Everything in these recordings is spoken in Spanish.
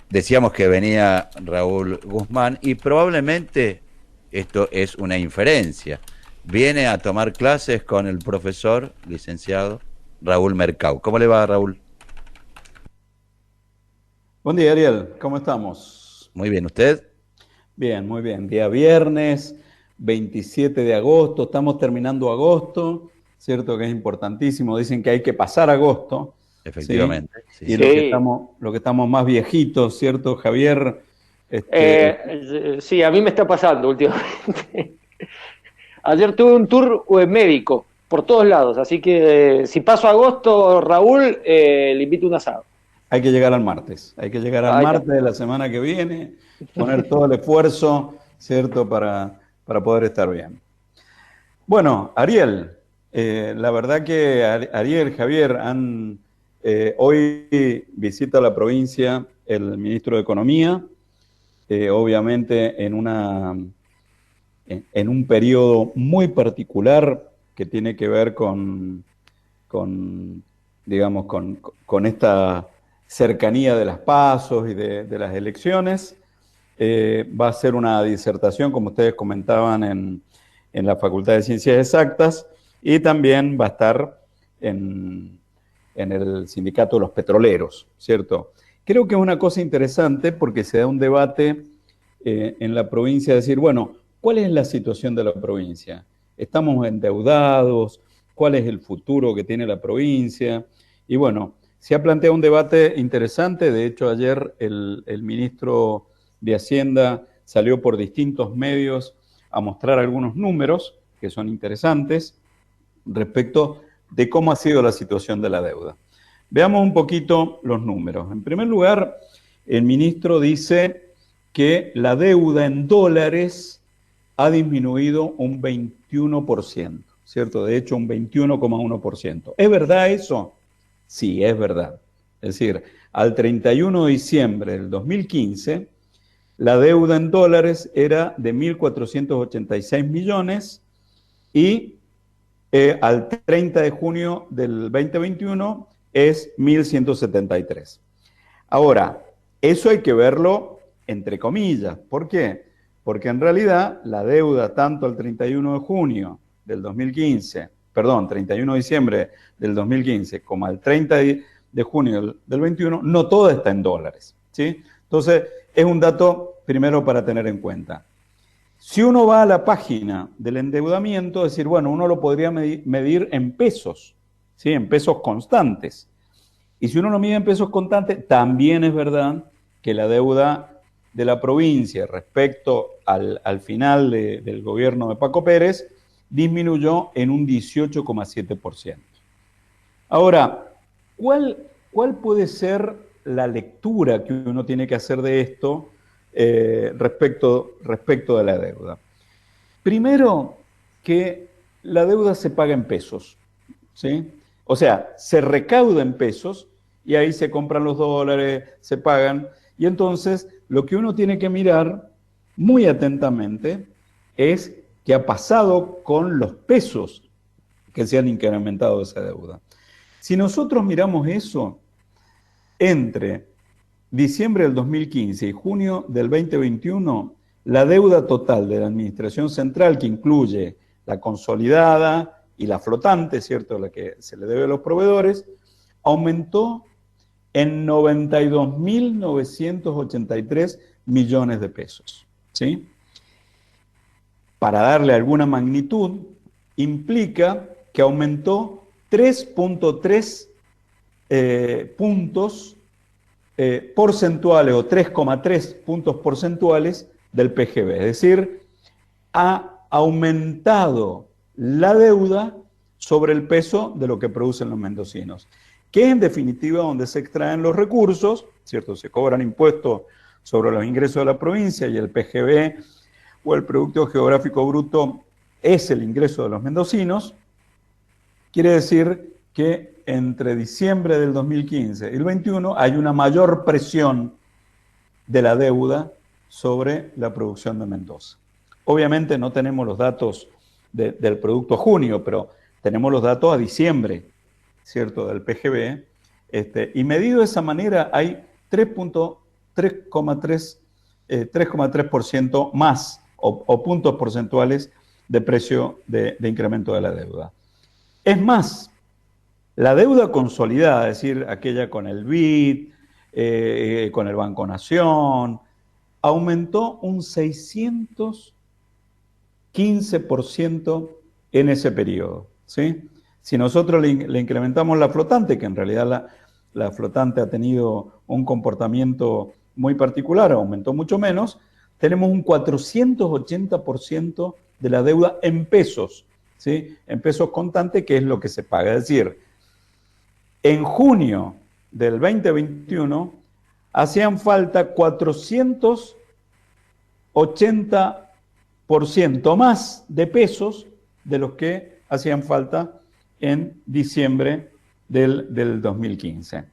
Decíamos que venía Raúl Guzmán y probablemente esto es una inferencia. Viene a tomar clases con el profesor licenciado Raúl Mercau. ¿Cómo le va, Raúl? Buen día, Ariel. ¿Cómo estamos? Muy bien, ¿usted? Bien, muy bien. Día viernes, 27 de agosto. Estamos terminando agosto, ¿cierto? Que es importantísimo. Dicen que hay que pasar agosto, ¿sí? Efectivamente, sí. Y Sí, los que estamos más viejitos, ¿cierto, Javier? Este, sí, a mí me está pasando últimamente. Ayer tuve un tour médico por todos lados, así que si paso agosto, Raúl, le invito un asado. Hay que llegar al martes. Hay que llegar al Ahí está. martes de la semana que viene, poner todo el esfuerzo, ¿cierto? Para poder estar bien. Bueno, Ariel, la verdad que Ariel, Javier, hoy visita la provincia el ministro de Economía, obviamente en un periodo muy particular que tiene que ver con, digamos, con esta cercanía de las pasos y de las elecciones. Va a ser una disertación, como ustedes comentaban, en la Facultad de Ciencias Exactas y también va a estar en, en el Sindicato de los Petroleros, ¿cierto? Creo que es una cosa interesante porque se da un debate en la provincia de decir, bueno, ¿cuál es la situación de la provincia? ¿Estamos endeudados? ¿Cuál es el futuro que tiene la provincia? Y bueno, se ha planteado un debate interesante. De hecho, ayer el ministro de Hacienda salió por distintos medios a mostrar algunos números que son interesantes respecto de cómo ha sido la situación de la deuda. Veamos un poquito los números. En primer lugar, el ministro dice que la deuda en dólares ha disminuido un 21%, ¿cierto? De hecho, un 21,1%. ¿Es verdad eso? Sí, es verdad. Es decir, al 31 de diciembre del 2015, la deuda en dólares era de 1.486 millones y al 30 de junio del 2021 es 1.173. Ahora, eso hay que verlo entre comillas. ¿Por qué? Porque en realidad la deuda tanto al 31 de junio del 2015, perdón, 31 de diciembre del 2015, como al 30 de junio del 21, no toda está en dólares, ¿sí? Entonces, es un dato primero para tener en cuenta. Si uno va a la página del endeudamiento, es decir, bueno, uno lo podría medir en pesos, ¿sí? En pesos constantes. Y si uno lo mide en pesos constantes, también es verdad que la deuda de la provincia respecto al final del gobierno de Paco Pérez disminuyó en un 18,7%. Ahora, ¿cuál, ¿cuál puede ser la lectura que uno tiene que hacer de esto respecto de la deuda? Primero, que la deuda se paga en pesos, ¿sí? O sea, se recauda en pesos y ahí se compran los dólares, se pagan. Y entonces lo que uno tiene que mirar muy atentamente es qué ha pasado con los pesos que se han incrementado de esa deuda. Si nosotros miramos eso entre diciembre del 2015 y junio del 2021, la deuda total de la Administración Central, que incluye la consolidada y la flotante, ¿cierto?, la que se le debe a los proveedores, aumentó en 92.983 millones de pesos, ¿sí? Para darle alguna magnitud, implica que aumentó 3,3 puntos porcentuales o 3,3 puntos porcentuales del PGB. Es decir, ha aumentado la deuda sobre el peso de lo que producen los mendocinos, que es en definitiva donde se extraen los recursos, ¿cierto? Se cobran impuestos sobre los ingresos de la provincia y el PGB o el Producto Geográfico Bruto es el ingreso de los mendocinos. Quiere decir que entre diciembre del 2015 y el 21 hay una mayor presión de la deuda sobre la producción de Mendoza. Obviamente no tenemos los datos del producto a junio, pero tenemos los datos a diciembre, ¿cierto?, del PGB. Y medido de esa manera hay 3,3% más o puntos porcentuales de precio de incremento de la deuda. Es más, la deuda consolidada, es decir, aquella con el BID, con el Banco Nación, aumentó un 615% en ese periodo, ¿sí? Si nosotros le incrementamos la flotante, que en realidad la flotante ha tenido un comportamiento muy particular, aumentó mucho menos, tenemos un 480% de la deuda en pesos, ¿sí? En pesos contantes, que es lo que se paga. Es decir, en junio del 2021 hacían falta 480% más de pesos de los que hacían falta en diciembre del 2015.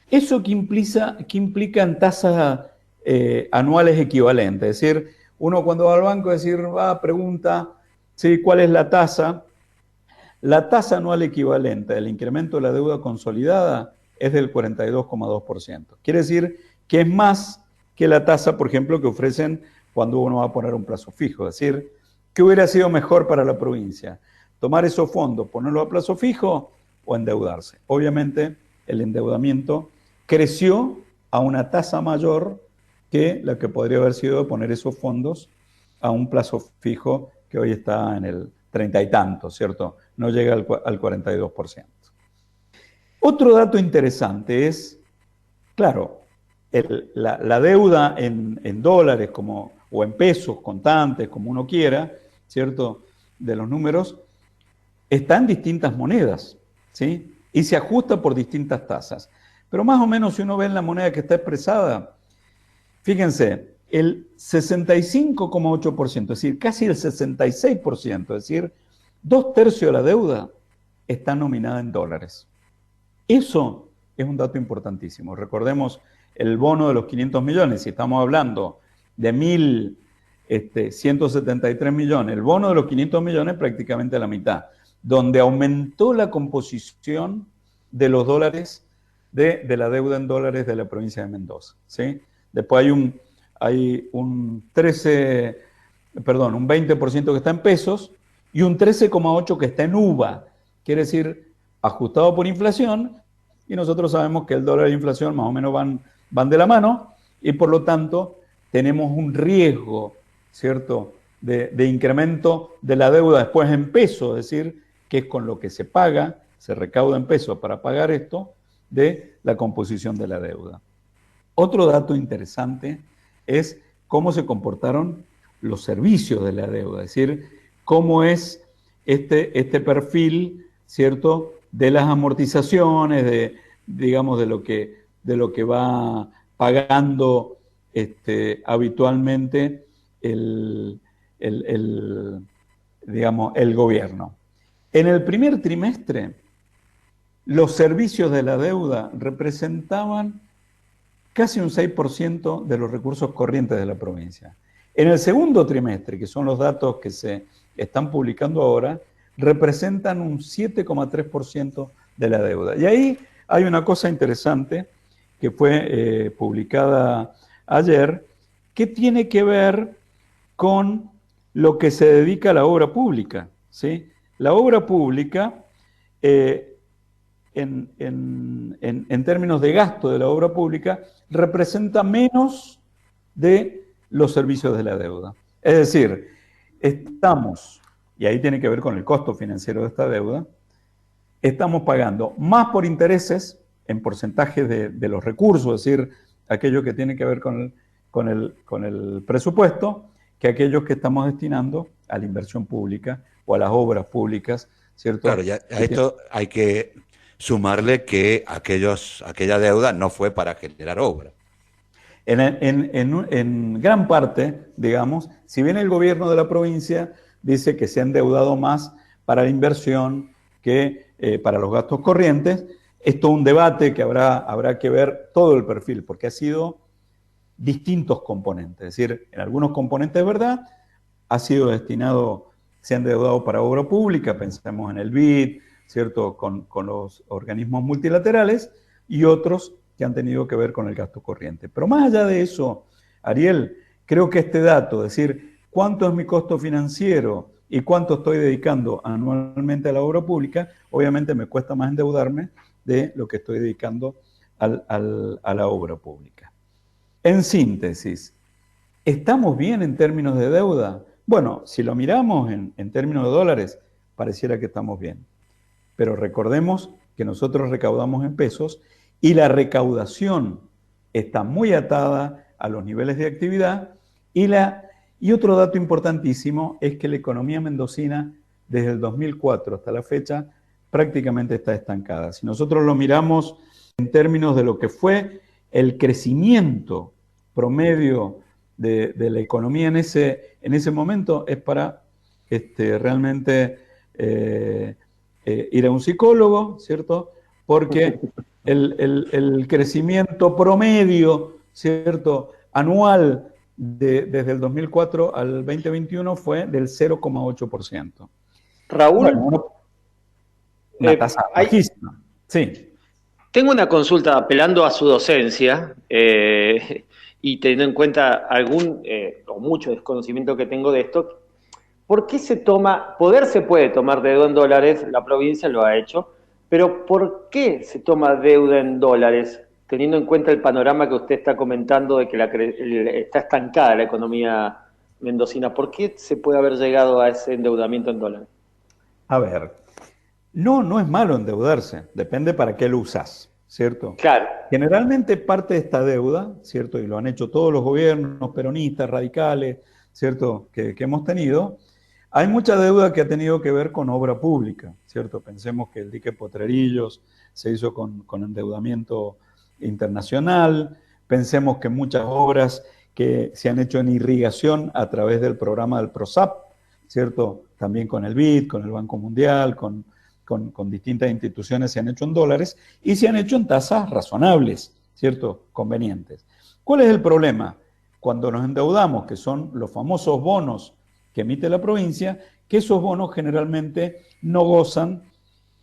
¿Eso qué implica en tasas anuales equivalentes? Es decir, uno cuando va al banco pregunta, ¿sí?, ¿cuál es la tasa? La tasa anual equivalente del incremento de la deuda consolidada es del 42,2%. Quiere decir que es más que la tasa, por ejemplo, que ofrecen cuando uno va a poner un plazo fijo. Es decir, ¿qué hubiera sido mejor para la provincia? ¿Tomar esos fondos, ponerlo a plazo fijo o endeudarse? Obviamente, el endeudamiento creció a una tasa mayor que la que podría haber sido poner esos fondos a un plazo fijo que hoy está en el 30 y tanto, ¿cierto? No llega al 42%. Otro dato interesante es, claro, la deuda en dólares o en pesos contantes, como uno quiera, ¿cierto?, de los números, está en distintas monedas, ¿sí? Y se ajusta por distintas tasas. Pero más o menos, si uno ve en la moneda que está expresada, fíjense, el 65,8%, es decir, casi el 66%, es decir, 2/3 de la deuda está nominada en dólares. Eso es un dato importantísimo. Recordemos el bono de los 500 millones, si estamos hablando de 1.173 millones, el bono de los 500 millones prácticamente la mitad, donde aumentó la composición de los dólares, de la deuda en dólares de la provincia de Mendoza, ¿sí? Después hay un 20% que está en pesos y un 13,8% que está en UVA, quiere decir ajustado por inflación, y nosotros sabemos que el dólar e la inflación más o menos van de la mano, y por lo tanto tenemos un riesgo, ¿cierto?, de incremento de la deuda después en pesos, es decir, que es con lo que se paga, se recauda en pesos para pagar esto, de la composición de la deuda. Otro dato interesante es cómo se comportaron los servicios de la deuda, es decir, cómo es este perfil, ¿cierto?, de las amortizaciones, digamos, de lo que va pagando habitualmente el gobierno. En el primer trimestre, los servicios de la deuda representaban casi un 6% de los recursos corrientes de la provincia. En el segundo trimestre, que son los datos que se están publicando ahora, representan un 7,3% de la deuda. Y ahí hay una cosa interesante que fue publicada ayer, que tiene que ver con lo que se dedica a la obra pública, ¿sí? La obra pública, en términos de gasto de la obra pública, representa menos de los servicios de la deuda. Es decir, estamos, y ahí tiene que ver con el costo financiero de esta deuda, estamos pagando más por intereses en porcentajes de los recursos, es decir, aquello que tiene que ver con el presupuesto, que aquellos que estamos destinando a la inversión pública o a las obras públicas, ¿cierto? Claro, ya a esto hay que sumarle que aquella deuda no fue para generar obra. En gran parte, digamos, si bien el gobierno de la provincia dice que se ha endeudado más para la inversión que para los gastos corrientes, es todo un debate que habrá que ver todo el perfil, porque ha sido distintos componentes. Es decir, en algunos componentes es verdad, ha sido destinado, se ha endeudado para obra pública, pensemos en el BID, ¿cierto?, con los organismos multilaterales, y otros que han tenido que ver con el gasto corriente. Pero más allá de eso, Ariel, creo que este dato, es decir, cuánto es mi costo financiero y cuánto estoy dedicando anualmente a la obra pública, obviamente me cuesta más endeudarme de lo que estoy dedicando a la obra pública. En síntesis, ¿estamos bien en términos de deuda? Bueno, si lo miramos en términos de dólares, pareciera que estamos bien. Pero recordemos que nosotros recaudamos en pesos y la recaudación está muy atada a los niveles de actividad y otro dato importantísimo es que la economía mendocina desde el 2004 hasta la fecha prácticamente está estancada. Si nosotros lo miramos en términos de lo que fue el crecimiento promedio de la economía en ese momento, es para realmente ir a un psicólogo, ¿cierto? Porque el crecimiento promedio, ¿cierto?, anual desde el 2004 al 2021 fue del 0,8%. Raúl, bueno, una tasa bajísima. Sí. Tengo una consulta apelando a su docencia y teniendo en cuenta algún o mucho desconocimiento que tengo de esto. ¿Por qué poder se puede tomar deuda en dólares? La provincia lo ha hecho, pero ¿por qué se toma deuda en dólares? Teniendo en cuenta el panorama que usted está comentando de que está estancada la economía mendocina, ¿por qué se puede haber llegado a ese endeudamiento en dólares? A ver, no es malo endeudarse, depende para qué lo usas, ¿cierto? Claro. Generalmente parte de esta deuda, ¿cierto? Y lo han hecho todos los gobiernos peronistas, radicales, ¿cierto? Que hemos tenido. Hay mucha deuda que ha tenido que ver con obra pública, ¿cierto? Pensemos que el dique Potrerillos se hizo con endeudamiento internacional. Pensemos que muchas obras que se han hecho en irrigación a través del programa del PROSAP, ¿cierto? También con el BID, con el Banco Mundial, con distintas instituciones se han hecho en dólares y se han hecho en tasas razonables, ¿cierto? Convenientes. ¿Cuál es el problema? Cuando nos endeudamos, que son los famosos bonos que emite la provincia, que esos bonos generalmente no gozan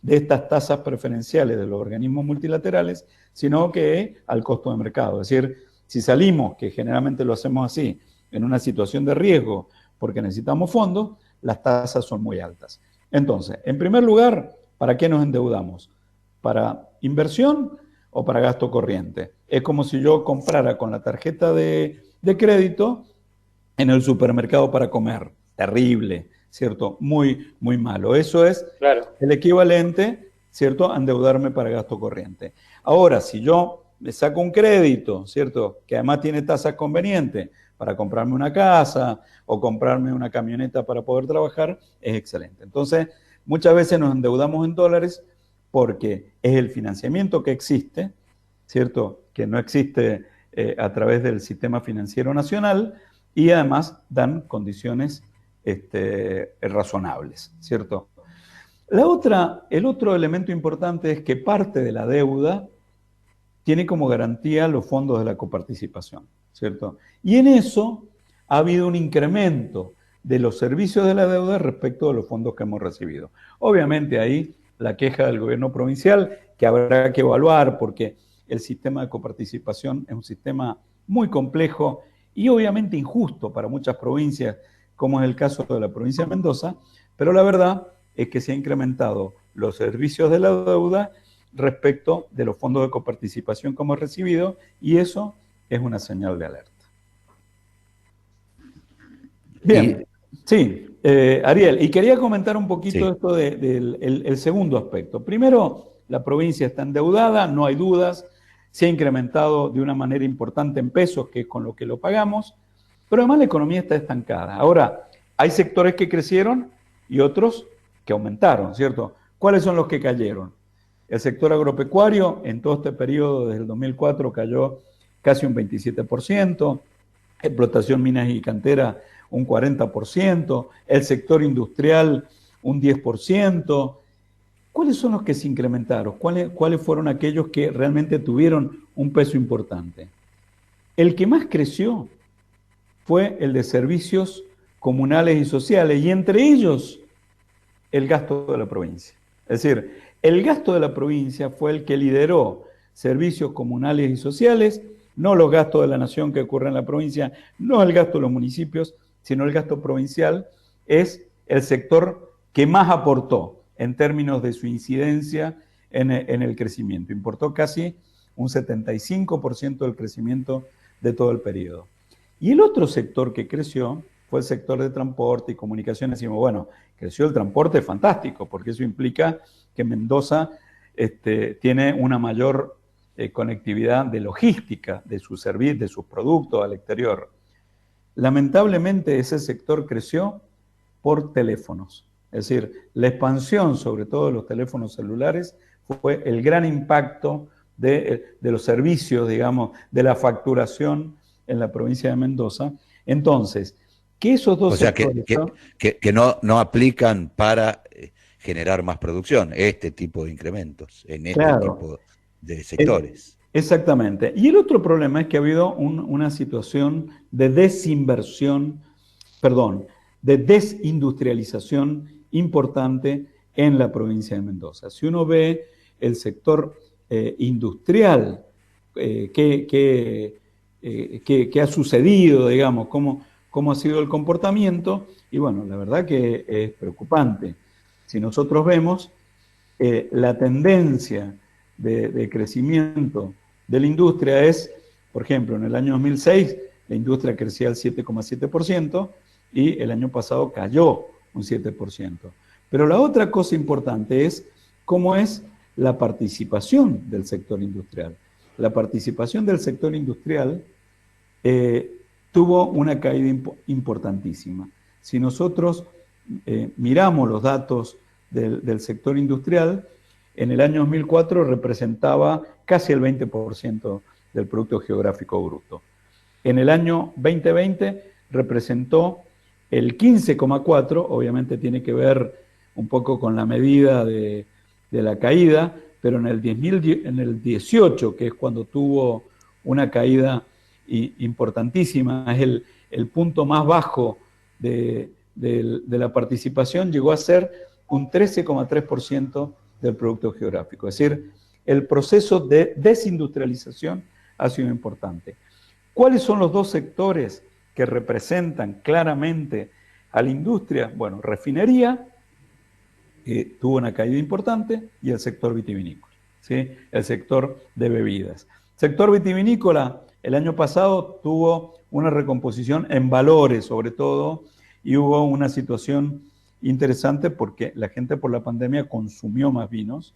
de estas tasas preferenciales de los organismos multilaterales, sino que al costo de mercado. Es decir, si salimos, que generalmente lo hacemos así, en una situación de riesgo porque necesitamos fondos, las tasas son muy altas. Entonces, en primer lugar, ¿para qué nos endeudamos? ¿Para inversión o para gasto corriente? Es como si yo comprara con la tarjeta de crédito en el supermercado para comer. Terrible, ¿cierto? Muy, muy malo. Eso es el equivalente, ¿cierto?, a endeudarme para gasto corriente. Ahora, si yo me saco un crédito, ¿cierto?, que además tiene tasas convenientes para comprarme una casa o comprarme una camioneta para poder trabajar, es excelente. Entonces, muchas veces nos endeudamos en dólares porque es el financiamiento que existe, ¿cierto?, que no existe a través del sistema financiero nacional y además dan condiciones razonables, ¿cierto? El otro elemento importante es que parte de la deuda tiene como garantía los fondos de la coparticipación, ¿cierto? Y en eso ha habido un incremento de los servicios de la deuda respecto de los fondos que hemos recibido. Obviamente ahí la queja del gobierno provincial que habrá que evaluar porque el sistema de coparticipación es un sistema muy complejo y obviamente injusto para muchas provincias, como es el caso de la provincia de Mendoza, pero la verdad es que se han incrementado los servicios de la deuda respecto de los fondos de coparticipación que hemos recibido y eso es una señal de alerta. Bien, sí, Ariel, y quería comentar un poquito esto del segundo aspecto. Primero, la provincia está endeudada, no hay dudas, se ha incrementado de una manera importante en pesos, que es con lo que lo pagamos, pero además la economía está estancada. Ahora, hay sectores que crecieron y otros que aumentaron, ¿cierto? ¿Cuáles son los que cayeron? El sector agropecuario en todo este periodo, desde el 2004, cayó casi un 27%, explotación minas y cantera un 40%, el sector industrial un 10%. ¿Cuáles son los que se incrementaron? ¿Cuáles fueron aquellos que realmente tuvieron un peso importante? El que más creció fue el de servicios comunales y sociales, y entre ellos el gasto de la provincia. Es decir, el gasto de la provincia fue el que lideró servicios comunales y sociales, no los gastos de la nación que ocurren en la provincia, no el gasto de los municipios, sino el gasto provincial, es el sector que más aportó en términos de su incidencia en el crecimiento. Importó casi un 75% del crecimiento de todo el periodo. Y el otro sector que creció fue el sector de transporte y comunicaciones. Decimos, bueno, creció el transporte, fantástico, porque eso implica que Mendoza tiene una mayor conectividad de logística de sus servicios, de sus productos al exterior. Lamentablemente ese sector creció por teléfonos. Es decir, la expansión, sobre todo de los teléfonos celulares, fue el gran impacto de los servicios, digamos, de la facturación en la provincia de Mendoza. Entonces, que esos dos sectores... Que no aplican para generar más producción, este tipo de incrementos, en este tipo de sectores. Exactamente. Y el otro problema es que ha habido una situación de de desindustrialización importante en la provincia de Mendoza. Si uno ve el sector industrial que ha sucedido, digamos, cómo ha sido el comportamiento, y bueno, la verdad que es preocupante. Si nosotros vemos la tendencia de crecimiento de la industria es, por ejemplo, en el año 2006 la industria crecía al 7,7% y el año pasado cayó un 7%. Pero la otra cosa importante es cómo es la participación del sector industrial. La participación del sector industrial tuvo una caída importantísima. Si nosotros miramos los datos del sector industrial, en el año 2004 representaba casi el 20% del Producto Geográfico Bruto. En el año 2020 representó el 15,4%, obviamente tiene que ver un poco con la medida de la caída, pero en el 2018, que es cuando tuvo una caída importantísima, es el punto más bajo de la participación, llegó a ser un 13,3% del Producto Geográfico. Es decir, el proceso de desindustrialización ha sido importante. ¿Cuáles son los dos sectores que representan claramente a la industria? Bueno, refinería, que tuvo una caída importante, y el sector vitivinícola, ¿sí? El sector de bebidas. Sector vitivinícola, el año pasado tuvo una recomposición en valores, sobre todo, y hubo una situación interesante porque la gente por la pandemia consumió más vinos,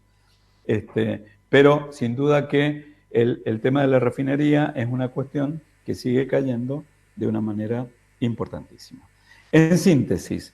pero sin duda que el tema de la refinería es una cuestión que sigue cayendo de una manera importantísima. En síntesis,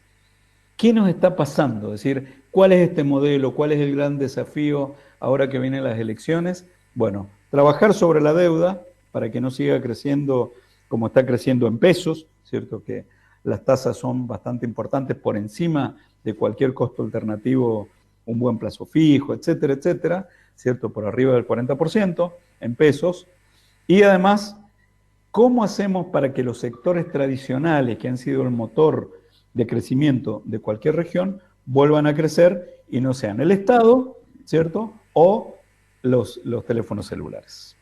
¿qué nos está pasando? Es decir, ¿cuál es este modelo? ¿Cuál es el gran desafío ahora que vienen las elecciones? Bueno, trabajar sobre la deuda para que no siga creciendo como está creciendo en pesos, ¿cierto? Que las tasas son bastante importantes por encima de cualquier costo alternativo, un buen plazo fijo, etcétera, etcétera, ¿cierto? Por arriba del 40% en pesos. Y además, ¿cómo hacemos para que los sectores tradicionales que han sido el motor de crecimiento de cualquier región vuelvan a crecer y no sean el Estado, ¿cierto? O los teléfonos celulares?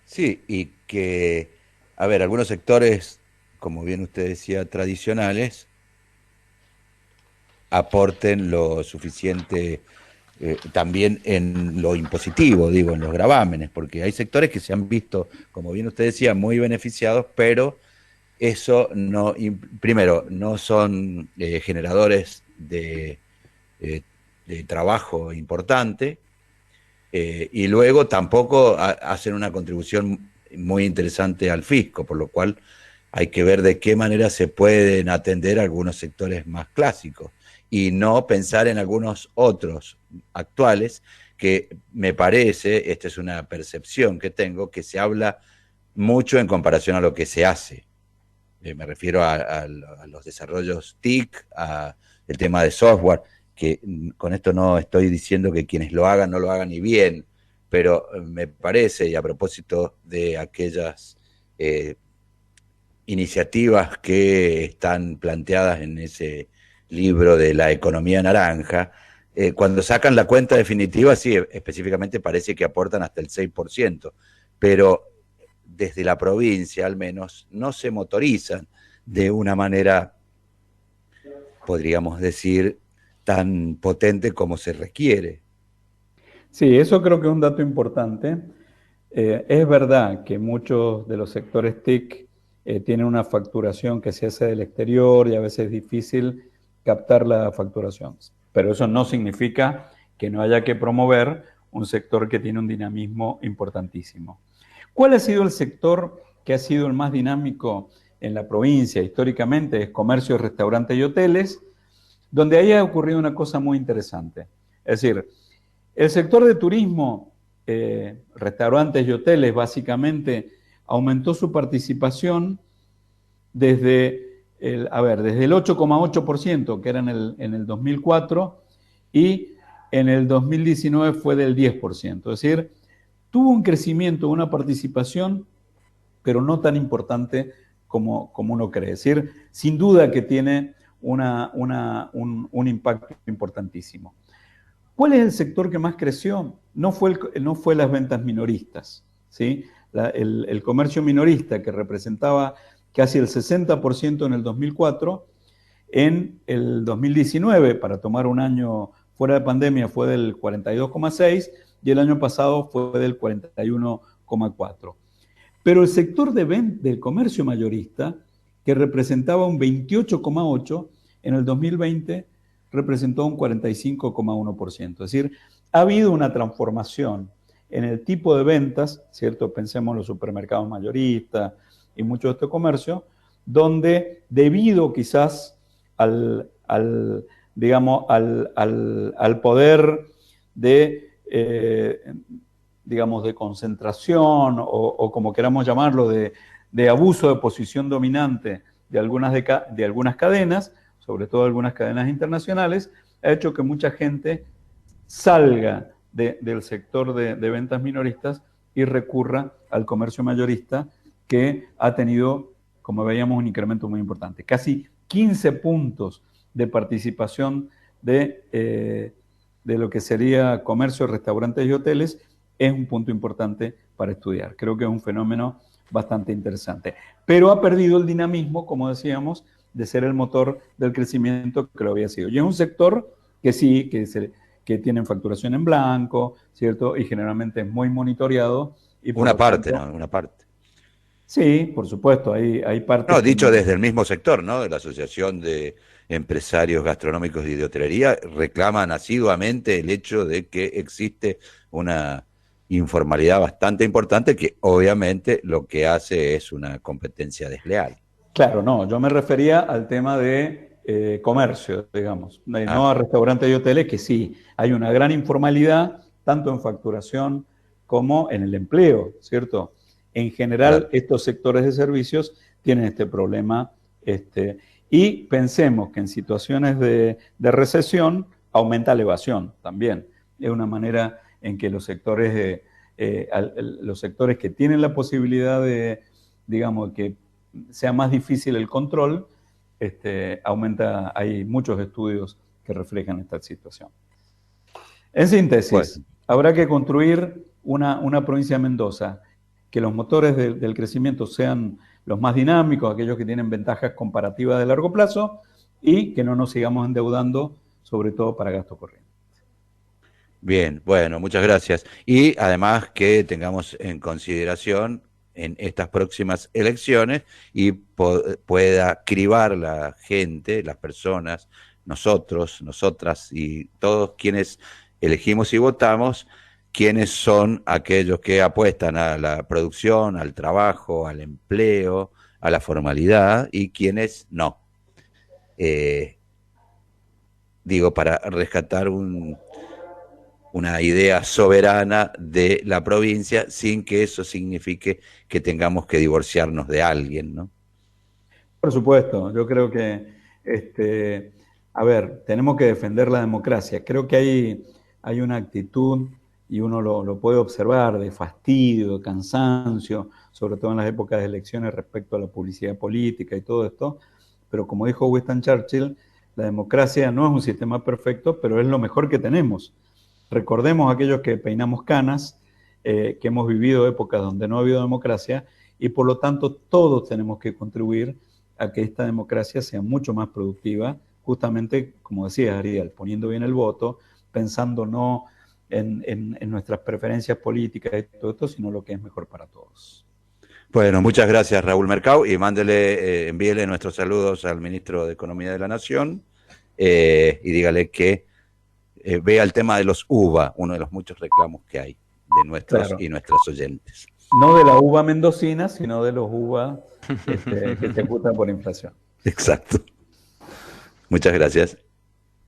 Sí, y que, a ver, algunos sectores, como bien usted decía, tradicionales, aporten lo suficiente también en lo impositivo, digo, en los gravámenes, porque hay sectores que se han visto, como bien usted decía, muy beneficiados, pero eso no, primero, no son generadores de trabajo importante, y luego tampoco hacen una contribución muy interesante al fisco, por lo cual hay que ver de qué manera se pueden atender algunos sectores más clásicos y no pensar en algunos otros actuales que me parece, esta es una percepción que tengo, que se habla mucho en comparación a lo que se hace. Me refiero a los desarrollos TIC, el tema de software, que con esto no estoy diciendo que quienes lo hagan no lo hagan ni bien, pero me parece, y a propósito de aquellas iniciativas que están planteadas en ese libro de la economía naranja, Cuando sacan la cuenta definitiva, sí, específicamente parece que aportan hasta el 6%, pero desde la provincia al menos no se motorizan de una manera, podríamos decir, tan potente como se requiere. Sí, eso creo que es un dato importante. Es verdad que muchos de los sectores TIC tienen una facturación que se hace del exterior y a veces es difícil captar la facturación, pero eso no significa que no haya que promover un sector que tiene un dinamismo importantísimo. ¿Cuál ha sido el sector que ha sido el más dinámico en la provincia históricamente? Es comercio, restaurantes y hoteles, donde ahí ha ocurrido una cosa muy interesante. Es decir, el sector de turismo, restaurantes y hoteles, básicamente, aumentó su participación desde el 8,8%, que era en el 2004, y en el 2019 fue del 10%. Es decir, tuvo un crecimiento, una participación, pero no tan importante como uno cree. Es decir, sin duda que tiene un impacto importantísimo. ¿Cuál es el sector que más creció? No fue las ventas minoristas, ¿sí? El comercio minorista, que representaba casi el 60% en el 2004, en el 2019, para tomar un año fuera de pandemia, fue del 42,6% y el año pasado fue del 41,4%. Pero el sector del comercio mayorista, que representaba un 28,8%, en el 2020 representó un 45,1%. Es decir, ha habido una transformación en el tipo de ventas, ¿cierto? Pensemos en los supermercados mayoristas y mucho de este comercio, donde debido quizás digamos, al poder digamos, de concentración o como queramos llamarlo, de abuso de posición dominante de algunas cadenas, sobre todo algunas cadenas internacionales, ha hecho que mucha gente salga del sector de ventas minoristas y recurra al comercio mayorista, que ha tenido, como veíamos, un incremento muy importante. Casi 15 puntos de participación de lo que sería comercio, restaurantes y hoteles, es un punto importante para estudiar. Creo que es un fenómeno bastante interesante. Pero ha perdido el dinamismo, como decíamos, de ser el motor del crecimiento que lo había sido. Y es un sector que sí, que tienen facturación en blanco, ¿cierto? Y generalmente es muy monitoreado. Y por Una lo parte, tanto, ¿no? Una parte. sí, por supuesto, hay partes No, que dicho no. desde el mismo sector, ¿no? De la Asociación de Empresarios Gastronómicos y de Hotelería, reclaman asiduamente el hecho de que existe una informalidad bastante importante que obviamente lo que hace es una competencia desleal. Claro, no, yo me refería al tema de comercio, digamos, Ah, no a restaurantes y hoteles, que sí, hay una gran informalidad, tanto en facturación como en el empleo, ¿cierto? En general, claro. estos sectores de servicios tienen este problema, y pensemos que en situaciones de recesión aumenta la evasión también. Es una manera en que los sectores que tienen la posibilidad de, digamos, que sea más difícil el control, hay muchos estudios que reflejan esta situación. En síntesis, Bueno, habrá que construir una provincia de Mendoza, que los motores del crecimiento sean los más dinámicos, aquellos que tienen ventajas comparativas de largo plazo, y que no nos sigamos endeudando, sobre todo para gasto corriente. bien, bueno, muchas gracias. Y además que tengamos en consideración en estas próximas elecciones y pueda cribar la gente, las personas, nosotros, nosotras y todos quienes elegimos y votamos, quienes son aquellos que apuestan a la producción, al trabajo, al empleo, a la formalidad y quienes no. Eh, Digo, para rescatar una idea soberana de la provincia sin que eso signifique que tengamos que divorciarnos de alguien, ¿no? Por supuesto, yo creo que, a ver, tenemos que defender la democracia. Creo que hay una actitud, y uno lo puede observar, de fastidio, de cansancio, sobre todo en las épocas de elecciones respecto a la publicidad política y todo esto. Pero como dijo Winston Churchill, La democracia no es un sistema perfecto, pero es lo mejor que tenemos. Recordemos aquellos que peinamos canas, que hemos vivido épocas donde no ha habido democracia, y por lo tanto todos tenemos que contribuir a que esta democracia sea mucho más productiva, justamente, como decía Ariel, poniendo bien el voto, pensando no en nuestras preferencias políticas y todo esto, sino lo que es mejor para todos. Bueno, muchas gracias, Raúl Mercado, y envíele nuestros saludos al ministro de Economía de la Nación, y dígale que vea el tema de los UVA, uno de los muchos reclamos que hay de nuestros y nuestras oyentes. No de la uva mendocina, sino de los uva que se ejecutan por inflación. Exacto. Muchas gracias.